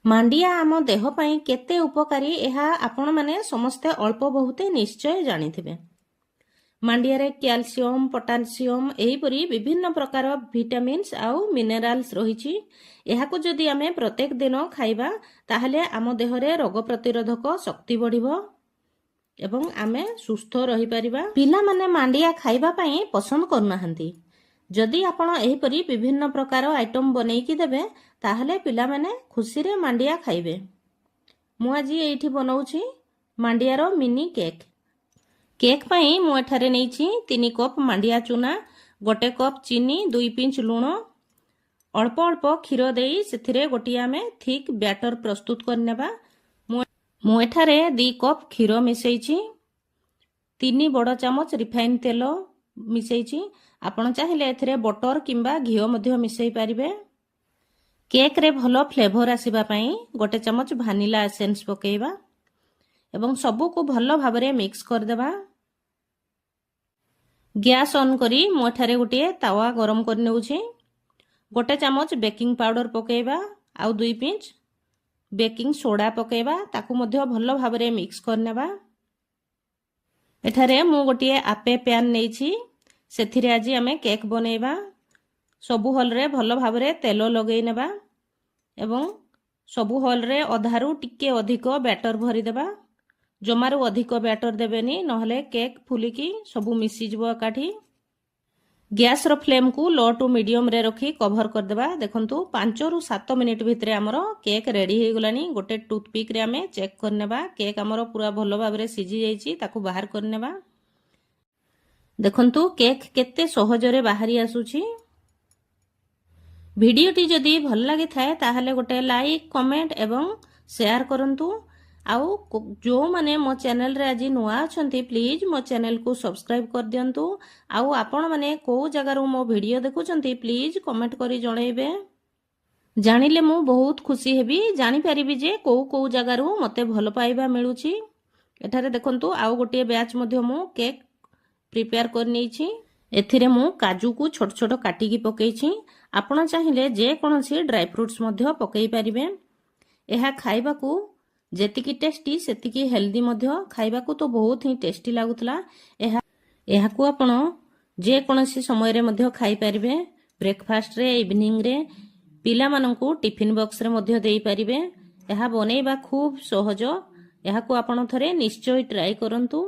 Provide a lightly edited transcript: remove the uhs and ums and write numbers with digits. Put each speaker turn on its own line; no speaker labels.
मांडिया आम देह पई केते उपकारी एहा आपण माने समस्ते अल्प बहुते निश्चय जानिथिबे। मांडिया रे कैल्शियम पोटासियम एहीपरी विभिन्न प्रकार विटामिन्स आउ मिनेराल्स रहिछि। एहाको जदि आमे प्रत्येक दिन खाइबा ताहले आम देहरे रोग प्रतिरोधक शक्ति बढ़िबो एवं आमे सुस्थ रहि परिबा। पिला माने मांडिया खाइबा पई पसंद करनाहंती। जदि आपण एहीपरी विभिन्न प्रकार आइटम बनेइकी देबे ताहले पिला माने खुशी रे मांडिया खाइबे। मु आजि एठी बनाउछि मांडिया रो मिनी केक। केक पई मु एठारे नेइछि 3 कप मांडिया चूना, 1 कप चीनी, 2 पिंच लूण, अल्प अल्प क्षीर देई सेथिरे गोटिया आमे थिक बैटर प्रस्तुत करनेबा। मु एठारे 2 कप क्षीर मिसैछि, 3 बड़ चामच रिफाइन तेल मिसैछि। आपण चाहिले एथिरे बटर किंबा घिओ मध्य मिसै पारिबे। केक रे भलो फ्लेवर आसीबा पई 1 चामच भानिला एसेंस पकेइबा एवं सबु को भलो भाबरे मिक्स कर देबा। गैस ऑन करी मु एठारे गोटिए तावा गरम कर नेउछि। 1 चामच बेकिंग पाउडर पकेइबा आउ 2 पिंच बेकिंग सोडा पकेइबा, ताकू मध्य भलो भाबरे मिक्स करनेबा। एठारे मु गोटिए आपे पैन नेइछि, सेथिरे आजि आमे केक बनेइबा। सबु होल रे भलो भाबरे तेल लगेइ नेबा एवं सबु होल रे अधारु टिके अधिक बैटर भरि देबा। जमारु अधिक बैटर देबेनी नहले केक फुलिकी सबु मिसी जबो एकाठी। गैस रो फ्लेम को लो टू मीडियम रे रखी कवर कर देबा। देखंतु 5 रु 7 मिनिट भितरे हमरो केक रेडी हे गलानी। गोटे टूथपिक रे आमे चेक करनेबा केक हमरो पूरा भलो भाबरे सिजी जाईची, ताकू बाहर करनेबा। देखंतु केक केते सहजरे बाहरी आसुची। भिडियोटी जदि भल लागि थाए ताहले गोटे लाइक कमेंट एवं शेयर करंतु। आउ जो माने मो चैनल रे आज नुआ अछंती प्लीज मो चैनल को सब्सक्राइब कर दियंतु। आउ आपण माने को जगारू मो वीडियो देखुचंती प्लीज कमेंट करी जणैबे। जानिले मु बहुत खुशी हेबी, जानि परिबी जे को जगारू मते भल पाइबा मिलुची। एठारे देखंतु आउ गोटे बैच मध्य मु केक प्रिपेयर कर नेछि। एथिरे मु काजू को छोट छोट काटी की पकेइछि। आपण चाहिले जे कोनोसी ड्राई फ्रूट्स मध्य पकेइ परिबे। एहा खाइबा को जेतिकी टेस्टी सेतिकी हेल्दी मध्य। खाइबा को तो बहुत ही टेस्टी लागुतला। एहा को आपण जे कोनोसी समय रे मध्य खाइ परिबे। ब्रेकफास्ट रे, इवनिंग रे, पिला माननकू टिफिन बॉक्स रे मध्य देई परिबे। एहा बनेइबा खूब सहज। एहा को आपण थरे निश्चय ट्राई करंतु।